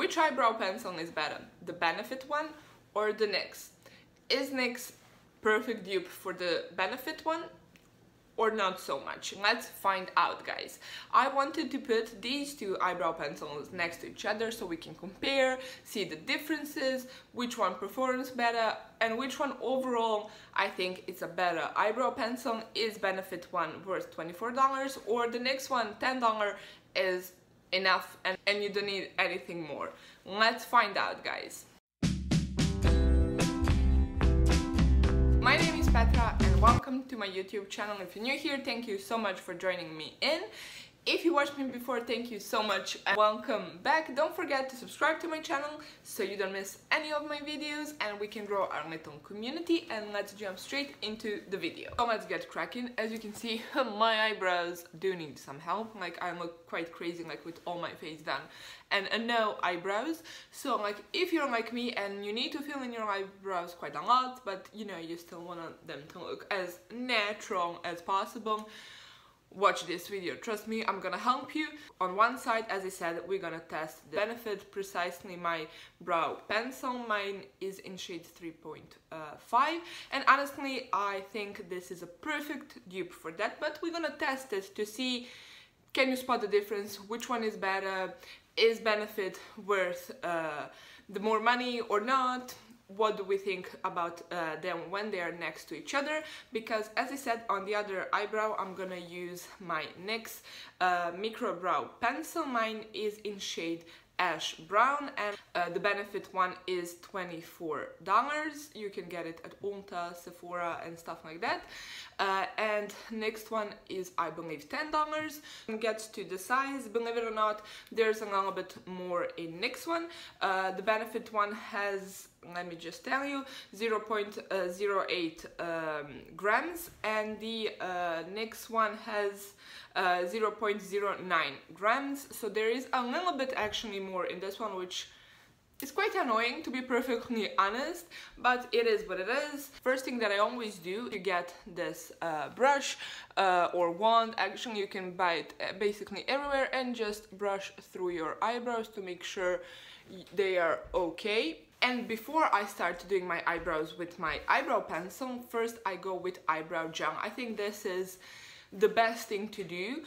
which eyebrow pencil is better, the Benefit one or the NYX? Is NYX perfect dupe for the Benefit one or not so much? Let's find out, guys. I wanted to put these two eyebrow pencils next to each other so we can compare, see the differences, which one performs better, and which one overall I think it's a better eyebrow pencil. Is Benefit one worth $24 or the next one $10 is enough and you don't need anything more? Let's find out, guys. My name is Petra and welcome to my YouTube channel. If you're new here, thank you so much for joining me in. If you watched me before, thank you so much and welcome back. Don't forget to subscribe to my channel so you don't miss any of my videos and we can grow our little community. And let's jump straight into the video. So let's get cracking. As you can see, my eyebrows do need some help. Like, I look quite crazy, like with all my face done and no eyebrows. So like, if you're like me and you need to fill in your eyebrows quite a lot, but you know, you still want them to look as natural as possible, watch this video. Trust me, I'm gonna help you. On one side, as I said, we're gonna test the Benefit Precisely My Brow Pencil. Mine is in shade 3.5 and honestly I think this is a perfect dupe for that, but we're gonna test it to see, can you spot the difference, which one is better, is Benefit worth the more money or not? What do we think about them when they are next to each other? Because as I said, on the other eyebrow I'm gonna use my NYX micro brow pencil. Mine is in shade ash brown and the Benefit one is $24. You can get it at Ulta, Sephora and stuff like that. And next one is, I believe, $10. When it gets to the size, believe it or not, there's a little bit more in NYX one. The Benefit one has, let me just tell you, 0.08 grams and the NYX one has 0.09 grams. So there is a little bit actually more in this one, which is quite annoying, to be perfectly honest, but it is what it is. First thing that I always do, you get this brush or wand. Actually, you can buy it basically everywhere and just brush through your eyebrows to make sure they are okay. And before I start doing my eyebrows with my eyebrow pencil, first I go with eyebrow gel. I think this is the best thing to do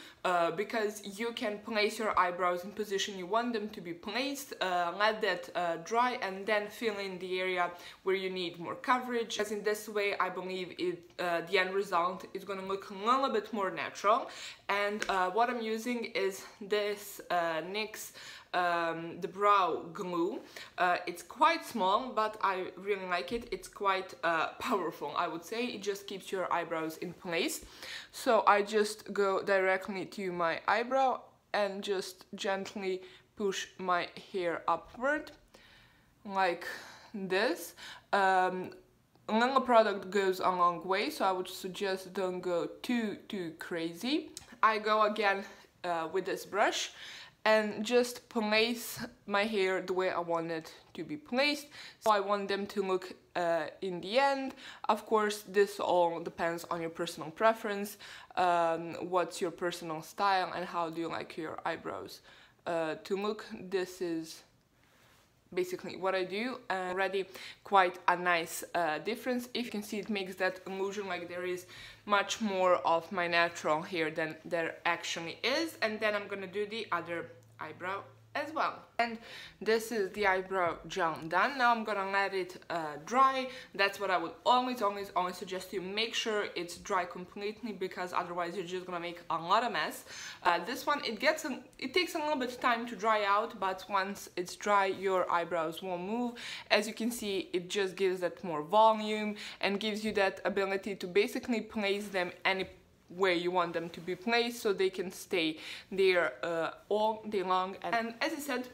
because you can place your eyebrows in position you want them to be placed, let that dry and then fill in the area where you need more coverage. As in this way, I believe the end result is going to look a little bit more natural. And what I'm using is this NYX the brow glue. It's quite small, but I really like it. It's quite powerful, I would say. It just keeps your eyebrows in place. So I just go directly to my eyebrow and just gently push my hair upward like this. A little product goes a long way, so I would suggest don't go too crazy. I go again with this brush and just place my hair the way I want it to be placed. So I want them to look in the end. Of course, this all depends on your personal preference, what's your personal style and how do you like your eyebrows to look. This is basically what I do, and already quite a nice difference. If you can see, it makes that illusion like there is much more of my natural hair than there actually is. And then I'm gonna do the other eyebrow as well. And this is the eyebrow gel done. Now I'm gonna let it dry. That's what I would always suggest you. Make sure it's dry completely, because otherwise you're just gonna make a lot of mess. This one, it takes a little bit of time to dry out, but once it's dry, your eyebrows won't move. As you can see, it just gives that more volume and gives you that ability to basically place them any where you want them to be placed, so they can stay there all day long. And as I said,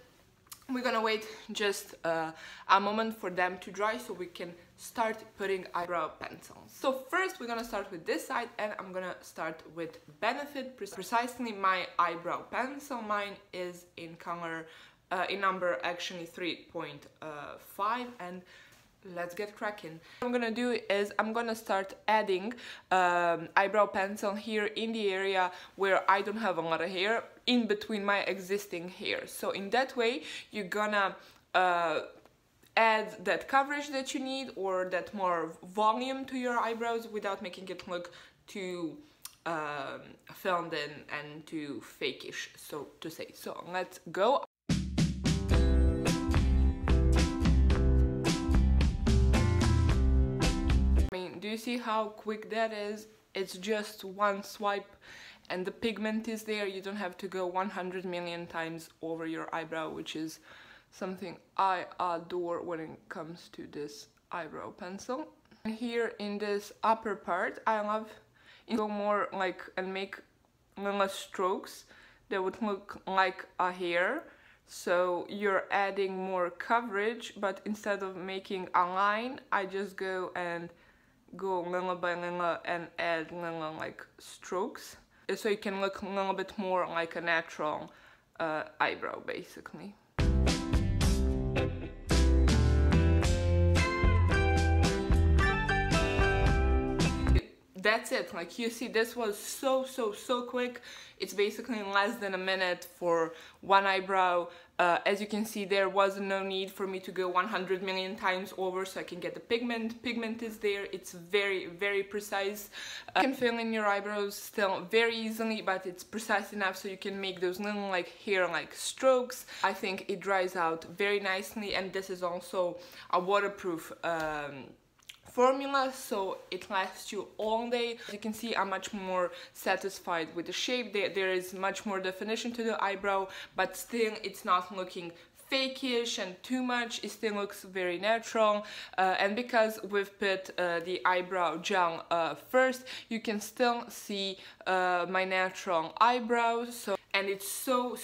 we're gonna wait just a moment for them to dry so we can start putting eyebrow pencils. So first we're gonna start with this side, and I'm gonna start with Benefit Precisely My Eyebrow Pencil. Mine is in color in number actually 3.5, and let's get cracking. What I'm gonna do is I'm gonna start adding eyebrow pencil here in the area where I don't have a lot of hair, in between my existing hair. So in that way you're gonna add that coverage that you need, or that more volume to your eyebrows, without making it look too filled in and too fakeish, so to say. So let's go. Do you see how quick that is? It's just one swipe and the pigment is there. You don't have to go 100 million times over your eyebrow, which is something I adore when it comes to this eyebrow pencil. And here in this upper part, I love to go more like and make little strokes that would look like a hair. So you're adding more coverage, but instead of making a line, I just go little by little and add little like strokes, so you can look a little bit more like a natural eyebrow basically. That's it. Like, you see, this was so quick. It's basically less than a minute for one eyebrow. As you can see, there was no need for me to go 100 million times over, so I can get the pigment. Pigment is there. It's very precise. You can fill in your eyebrows still very easily, but it's precise enough so you can make those little like hair-like strokes. I think it dries out very nicely, and this is also a waterproof formula, so it lasts you all day. As you can see, I'm much more satisfied with the shape. There is much more definition to the eyebrow, but still it's not looking fakeish and too much. It still looks very natural, and because we've put the eyebrow gel first, you can still see my natural eyebrows. And it's so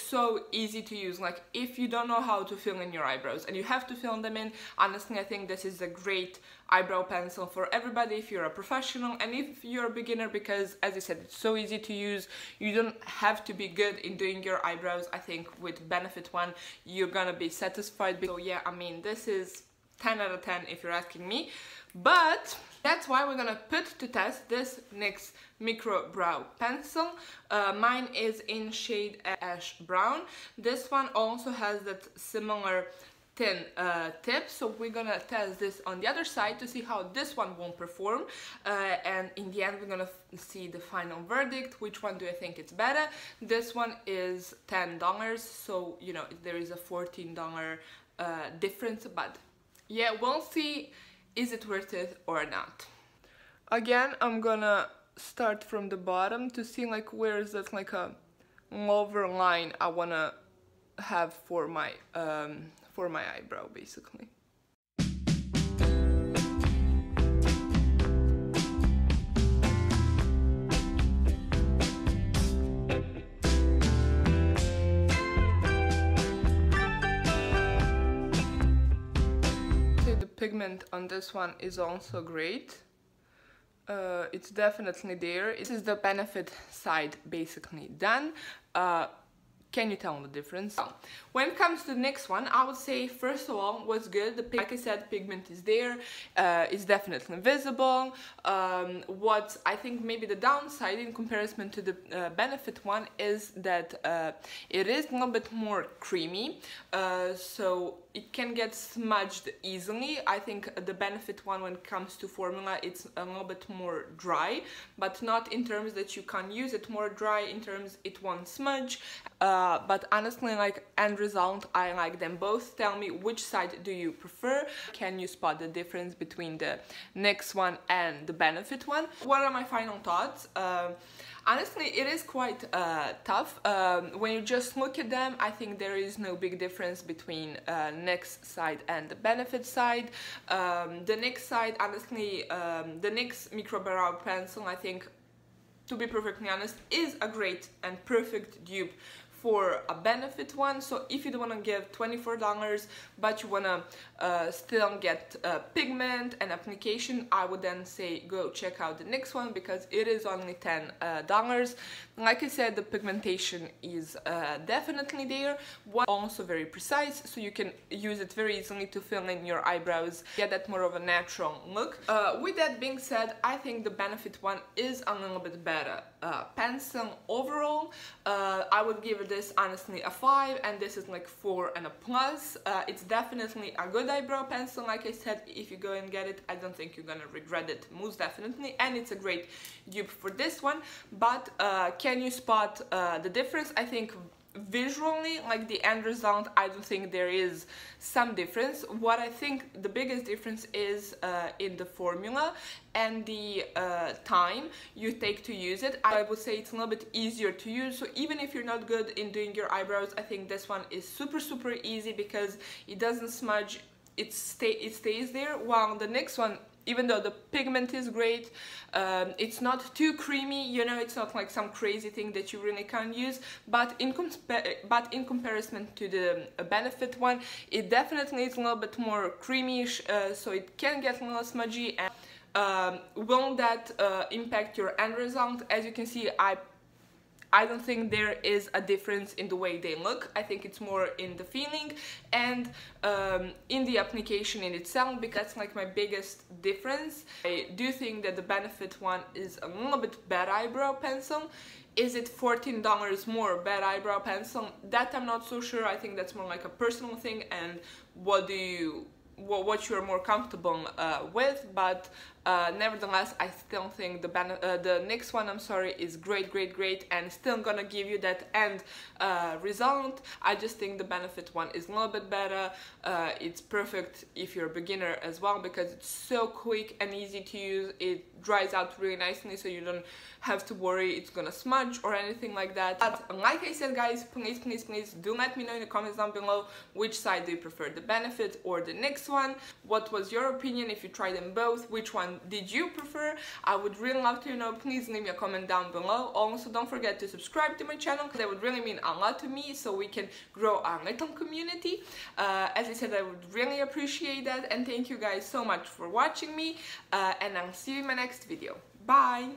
easy to use. Like, if you don't know how to fill in your eyebrows and you have to fill them in, honestly, I think this is a great eyebrow pencil for everybody, if you're a professional and if you're a beginner, because as I said, it's so easy to use. You don't have to be good in doing your eyebrows. I think with Benefit one, you're gonna be satisfied. So yeah, I mean, this is 10 out of 10 if you're asking me. But that's why we're gonna put to test this NYX Micro Brow Pencil. Mine is in shade Ash Brown. This one also has that similar thin tip, so we're gonna test this on the other side to see how this one won't perform, and in the end we're gonna see the final verdict. Which one do I think it's better? This one is $10, so you know there is a $14 difference, but yeah, we'll see. Is it worth it or not? Again, I'm gonna start from the bottom to see like where is that like a lower line I wanna have for my eyebrow basically. Pigment on this one is also great. It's definitely there. This is the Benefit side basically done. Can you tell the difference? When it comes to the next one, I would say first of all, what's good, like I said, pigment is there. It's definitely visible. What I think maybe the downside in comparison to the Benefit one is that it is a little bit more creamy, so it can get smudged easily. I think the Benefit one, when it comes to formula, it's a little bit more dry, but not in terms that you can't use it, more dry in terms it won't smudge. But honestly, like, end result, I like them both. Tell me, which side do you prefer? Can you spot the difference between the NYX one and the Benefit one? What are my final thoughts? Honestly, it is quite tough. When you just look at them, I think there is no big difference between NYX side and the Benefit side. The NYX side, honestly, the NYX Micro Brow Pencil, I think, to be perfectly honest, is a great and perfect dupe for a benefit one. So if you don't want to give $24 but you want to still get pigment and application, I would then say go check out the NYX one because it is only $10. Like I said, the pigmentation is definitely there. One also very precise, so you can use it very easily to fill in your eyebrows, get that more of a natural look. With that being said, I think the benefit one is a little bit better pencil overall. I would give this honestly a 5, and this is like 4 and a plus. It's definitely a good eyebrow pencil. Like I said, if you go and get it, I don't think you're gonna regret it, most definitely, and it's a great dupe for this one. But can you spot the difference? I think visually, like the end result, I don't think there is some difference. What I think the biggest difference is in the formula and the time you take to use it. I would say it's a little bit easier to use, so even if you're not good in doing your eyebrows, I think this one is super easy because it doesn't smudge, it stays there, while the next one, even though the pigment is great, it's not too creamy, you know, it's not like some crazy thing that you really can't use, but in comparison to the benefit one, it definitely is a little bit more creamy-ish, so it can get a little smudgy. And won't that impact your end result? As you can see, I don't think there is a difference in the way they look. I think it's more in the feeling and in the application in itself, because that's like my biggest difference. I do think that the benefit one is a little bit better eyebrow pencil. Is it $14 more better eyebrow pencil? That I'm not so sure. I think that's more like a personal thing and what you're more comfortable with, but nevertheless, I still think the NYX one, I'm sorry, is great, and still gonna give you that end result. I just think the benefit one is a little bit better. It's perfect if you're a beginner as well because it's so quick and easy to use. It dries out really nicely, so you don't have to worry it's gonna smudge or anything like that. But like I said, guys, please do let me know in the comments down below which side do you prefer, the benefit or the NYX one. What was your opinion if you tried them both? Which one did you prefer? I would really love to know. Please leave me a comment down below. Also, don't forget to subscribe to my channel, that would really mean a lot to me, so we can grow our little community. As I said, I would really appreciate that, and thank you guys so much for watching me, and I'll see you in my next video. Bye!